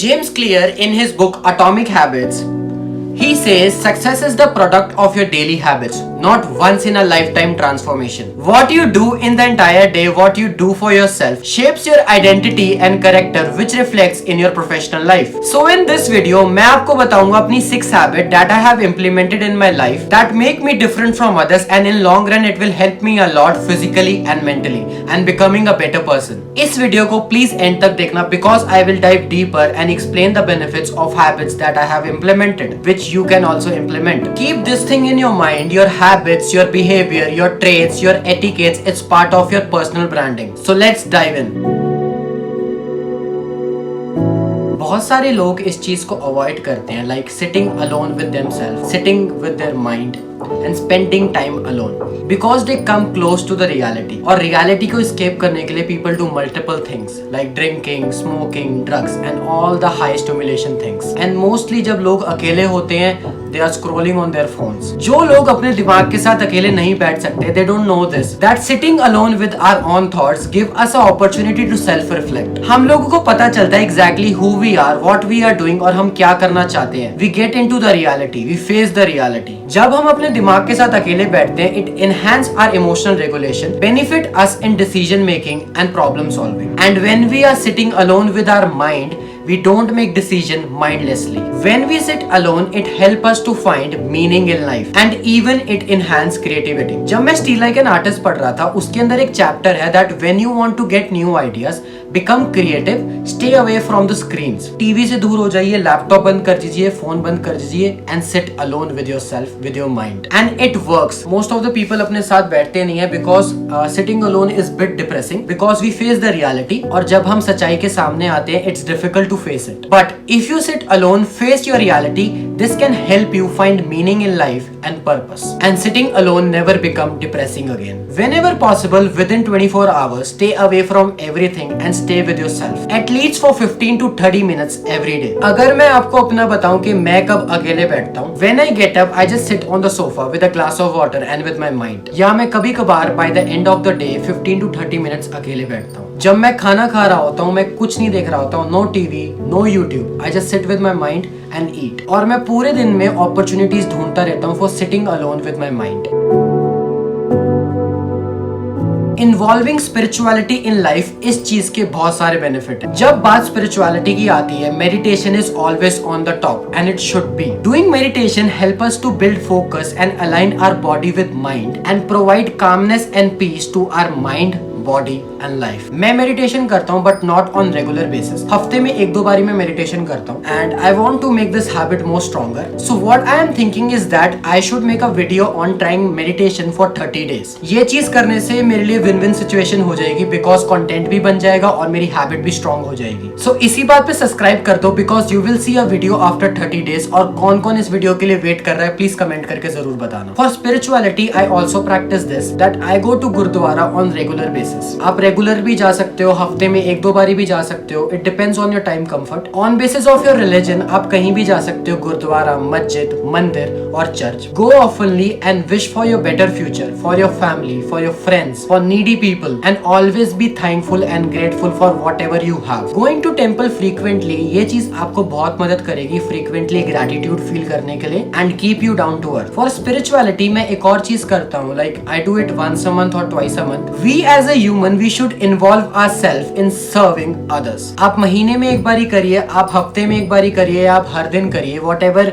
James Clear, in his book Atomic Habits, he says success is the product of your daily habits, not once in a lifetime transformation. What you do in the entire day, what you do for yourself, shapes your identity and character, which reflects in your professional life. So in this video, मैं आपको बताऊंगा अपनी 6 habits that I have implemented in my life that make me different from others, and in long run it will help me a lot physically and mentally and becoming a better person. इस video को please and तक देखना because I will dive deeper and explain the benefits of habits that I have implemented, which you can also implement. Keep this thing in your mind. Your habits, your behavior, your traits, your etiquettes, it's part of your personal branding. So let's dive in. बहुत सारे लोग इस चीज को avoid करते हैं, like sitting alone with themselves, sitting with their mind and spending time alone because they come close to the reality. और reality को escape करने के लिए people do multiple things like drinking, smoking, drugs and all the high stimulation things. And mostly जब लोग अकेले होते हैं they are scrolling on their phones. जो लोग अपने दिमाग के साथ अकेले नहीं बैठ सकते, they don't know this, that sitting alone with our own thoughts give us an opportunity to self reflect. हम लोगों को पता चलता है exactly who we are, what we are doing और हम क्या करना चाहते हैं. We get into the reality, we face the reality. जब हम अपने दिमाग के साथ अकेले बैठते हैं, it enhance our emotional regulation, benefit us in decision making and problem solving. And when we are sitting alone with our mind, we don't make decision mindlessly. When we sit alone, it help us to find meaning in life and even it enhance creativity. जब मैं Steal Like an Artist पढ़ रहा था, उसके अंदर एक chapter है that when you want to get new ideas, become creative, stay away from the screens. TV से दूर हो जाइए, लैपटॉप बंद कर दीजिए, फोन बंद कर दीजिए and sit alone with yourself, with your mind. And it works. Most of the people अपने साथ बैठते नहीं है because sitting alone is bit depressing because we face the reality. और जब हम सच्चाई के सामने आते हैं, it's difficult to face it. But if you sit alone, face your reality, this can help you find meaning in life and purpose. And sitting alone never become depressing again. Whenever possible, within 24 hours, stay away from everything and stay with yourself. At least for 15 to 30 minutes every day. अगर मैं आपको अपना बताऊं कि मैं कब अकेले बैठता हूं, when I get up, I just sit on the sofa with a glass of water and with my mind. या मैं कभी कभार by the end of the day 15 to 30 minutes अकेले बैठता हूं. जब मैं खाना खा रहा होता हूँ, मैं कुछ नहीं देख रहा होता हूँ, no TV, no YouTube. I just sit with my mind and eat. और मैं पूरे दिन में opportunities ढूंढता रहता हूँ for sitting alone with my mind. Involving spirituality in life, इस चीज के बहुत सारे बेनिफिट हैं. जब बात spirituality की आती है, meditation is always on the top and it should be. Doing meditation help us to build focus and align our body with mind and provide calmness and peace to our mind, body and life. मैं meditation करता हूँ but not on regular basis. हफ्ते में 1-2 बारी मैं meditation करता हूँ and I want to make this habit more stronger. So what I am thinking is that I should make a video on trying meditation for 30 days. ये चीज करने से मेरे लिए विन विन सिचुएशन हो जाएगी बिकॉज कंटेंट भी बन जाएगा और मेरी हैबिट भी स्ट्रॉन्ग हो जाएगी. सो इसी बात पे सब्सक्राइब कर दो because you will see a video after 30 days. और कौन कौन इस वीडियो के लिए वेट कर रहा है प्लीज कमेंट करके जरूर बताना. For spirituality I also practice this that I go to gurdwara on regular basis. आप रेगुलर भी जा सकते हो, हफ्ते में 1-2 बारी भी जा सकते हो. It depends on your time comfort. On basis of your religion आप कहीं भी जा सकते हो, गुरुद्वारा, मस्जिद, मंदिर और church. Go oftenly and wish for your better future, for your family, for your friends, for needy people and always be thankful and grateful for whatever you have. Going to temple frequently, ये चीज आपको बहुत मदद करेगी frequently gratitude feel करने के लिए and keep you down to earth. For spirituality मैं एक और चीज करता हूँ, like I do it once a month और twice a month. We as a human we should involve ourselves in serving others. आप महीने में एक बारी करिए, आप हफ्ते में एक बारी करिए, आप हर दिन करिए, whatever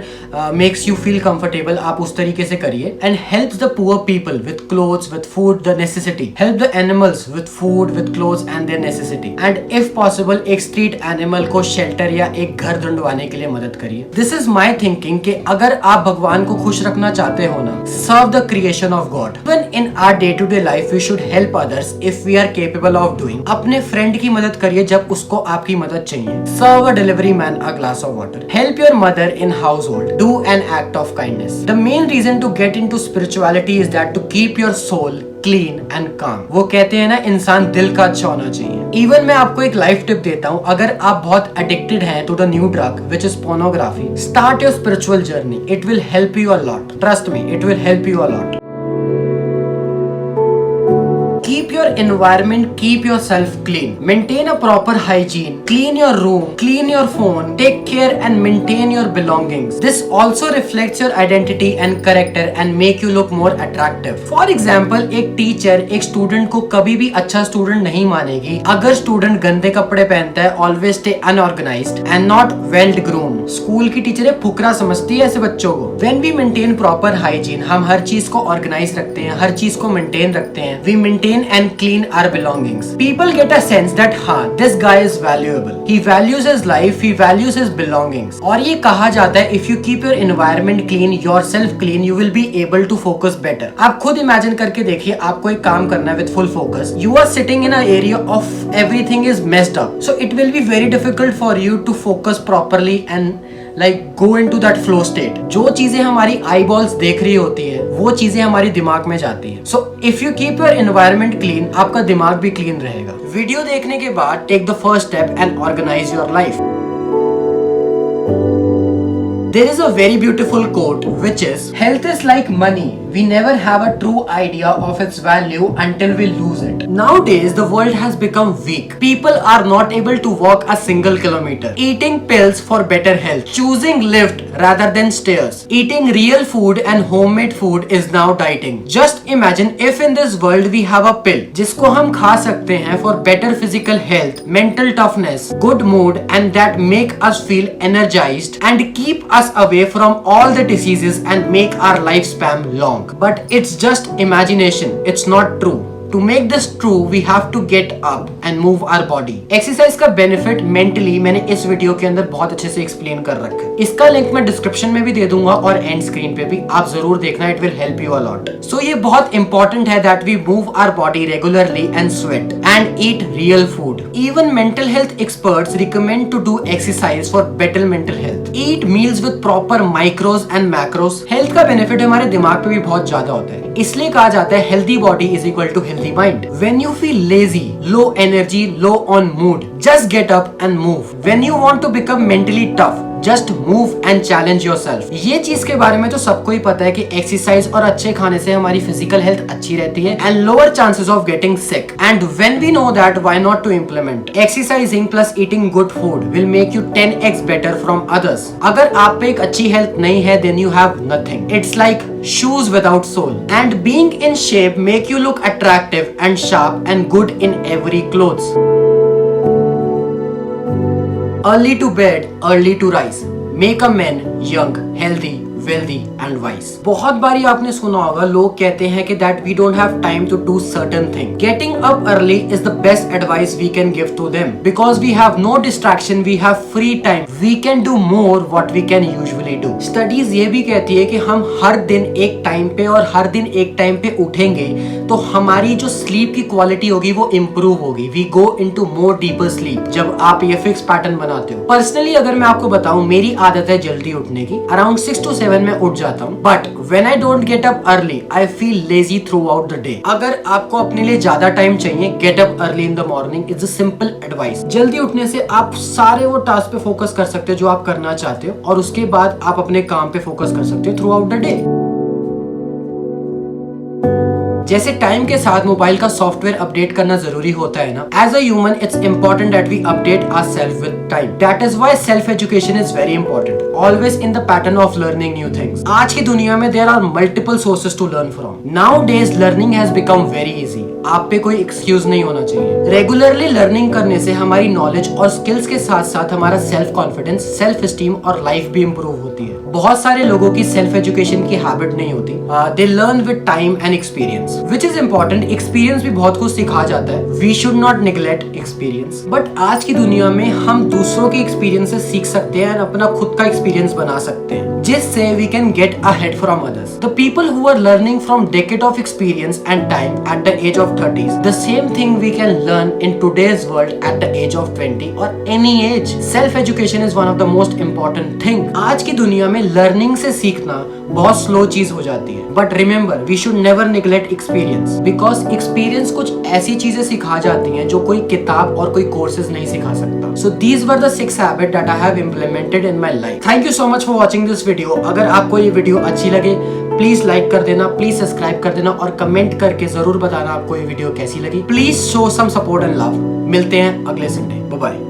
makes you feel comfortable, आप उस तरीके से करिए. And helps the poor people with clothes, with food, the necessity. Help the animals with food, with clothes and their necessity. And if possible, एक street animal को shelter या एक घर ढूंढवाने के लिए मदद करिए. This is my thinking कि अगर आप भगवान को खुश रखना चाहते हो ना, serve the creation of God. Even in our day-to-day life, we should help others if we are capable of doing. अपने फ्रेंड की मदद करिए जब उसको आपकी मदद चाहिए. Serve a delivery man a glass of water. Help your mother in household. Do an act of kindness. The main reason to get into spirituality is that to keep your soul clean and calm. वो कहते हैं ना, इंसान दिल का अच्छा होना चाहिए. इवन मैं आपको एक लाइफ टिप देता हूँ, अगर आप बहुत एडिक्टेड हैं to the new drug which is pornography, start your spiritual journey. It will help you a lot. Trust me, it will help you a lot. Keep your environment, keep yourself clean. Maintain a proper hygiene. Clean your room, clean your phone. Take care and maintain your belongings. This also reflects your identity and character and make you look more attractive. For example, एक teacher एक student को कभी भी अच्छा student नहीं मानेगी अगर student गंदे कपड़े पहनता है, always stay unorganised and not well groomed. School की टीचरें फुकरा समझती है ऐसे बच्चों को। When we maintain proper hygiene, हम हर चीज को ऑर्गेनाइज रखते हैं, हर चीज को मेंटेन रखते हैं। We maintain and clean our belongings. People get a sense that हाँ, this guy is valuable. He values his life, he values his belongings. और ये कहा जाता है if you keep your environment clean, yourself clean, you will be able to focus better. आप खुद imagine करके देखिए, आपको एक काम करना है with full focus. You are sitting in an area of everything is messed up. So it will be very difficult for you to focus properly and like go into that flow state. जो चीजें हमारी आई balls देख रही होती है वो चीजें हमारी दिमाग में जाती है। So if you keep your environment clean, आपका दिमाग भी क्लीन रहेगा। वीडियो देखने के बाद take the first step and organize your life. There is a very beautiful quote which is, health is like money. We never have a true idea of its value until we lose it. Nowadays, the world has become weak. People are not able to walk a single kilometer. Eating pills for better health. Choosing lift rather than stairs. Eating real food and homemade food is now dieting. Just imagine if in this world we have a pill जिसको हम खा सकते हैं for better physical health, mental toughness, good mood and that make us feel energized and keep us away from all the diseases and make our lifespan long. But it's just imagination. It's not true. To make this true, we have to get up and move our body. Exercise का benefit mentally मैंने इस video के अंदर बहुत अच्छे से explain कर रखा है। इसका लिंक मैं डिस्क्रिप्शन में भी दे दूंगा और एंड स्क्रीन पे भी, आप जरूर देखना, it will help you a lot. So ये बहुत इंपॉर्टेंट है that we move our body regularly and sweat and eat real food. Even mental health experts recommend to do exercise for better mental health. Eat meals with proper micros and macros. Health का benefit हमारे दिमाग पे भी बहुत ज्यादा होता है, इसलिए कहा जाता है healthy body is equal to healthy mind. When you feel lazy, low energy, low on mood, just get up and move. When you want to become mentally tough, just move and challenge yourself. ये चीज के बारे में तो सबको ही पता है कि एक्सरसाइज और अच्छे खाने से हमारी फिजिकल हेल्थ अच्छी रहती है and lower chances of getting sick. And when we know that, why not to implement? Exercising plus eating good food will make you 10x better from others. अगर आप पे एक अच्छी हेल्थ नहीं है, then you have nothing. It's like shoes without sole. And being in shape make you look attractive and sharp and good in every clothes. Early to bed, early to rise. Make a man young, healthy, wealthy and wise. बहुत बारी आपने सुना होगा लोग कहते हैं कि that we don't have time to do certain thing. Getting up early is the best advice we can give to them because we have no distraction, we have free time, we can do more what we can usually do. Studies ये भी कहती है कि हम हर दिन एक time पे और हर दिन एक टाइम पे उठेंगे तो हमारी जो स्लीप की क्वालिटी होगी वो इम्प्रूव होगी। We go into more deeper sleep जब आप ये फिक्स पैटर्न बनाते हो। पर्सनली अगर मैं आपको बताऊं, मेरी आदत है जल्दी उठने की, अराउंड 6 to 7 में उठ जाता हूँ। But when I don't get up early, I feel lazy throughout the day. अगर आपको अपने लिए ज्यादा टाइम चाहिए, get up early in the morning is a simple advice. जल्दी उठने से आप सारे वो टास्क पे फोकस कर सकते हो जो आप करना चाहते हो और उसके बाद आप अपने काम पे फोकस कर सकते हो थ्रू आउट द डे। जैसे टाइम के साथ मोबाइल का सॉफ्टवेयर अपडेट करना जरूरी होता है ना, as a human it's important that we update ourselves with time. That is why self education is very important, always in the pattern of learning new things. आज की दुनिया में there are multiple sources to learn from. Nowadays learning has become very easy. आप पे कोई excuse नहीं होना चाहिए। रेगुलरली लर्निंग करने से हमारी नॉलेज और स्किल्स के साथ साथ हमारा सेल्फ कॉन्फिडेंस, सेल्फ एस्टीम और लाइफ भी इंप्रूव होती है। बहुत सारे लोगों की सेल्फ एजुकेशन की हैबिट नहीं होती, they learn with time and experience which is important. Experience भी बहुत कुछ सिखा जाता है, we should not neglect experience. But आज की दुनिया में हम दूसरों के एक्सपीरियंस से सीख सकते हैं और अपना खुद का एक्सपीरियंस बना सकते हैं, जिससे we can get ahead from others. The people who are learning from decade of experience and time at the age of 30s, the same thing we can learn in today's world at the age of 20 or any age. Self education is one of the most important thing. आज की दुनिया में learning से सीखना बहुत slow चीज हो जाती है, but remember we should never neglect experience, because experience कुछ ऐसी चीजें सिखा जाती हैं जो कोई किताब और कोई कोर्सेज नहीं सिखा सकता। So these were the 6 habit that I have implemented in my life. Thank you so much for watching this video. अगर आपको ये वीडियो अच्छी लगे प्लीज लाइक कर देना, प्लीज सब्सक्राइब कर देना और कमेंट करके जरूर बताना आपको ये वीडियो कैसी लगी। Please show some support and love. मिलते हैं अगले संडे। Bye bye.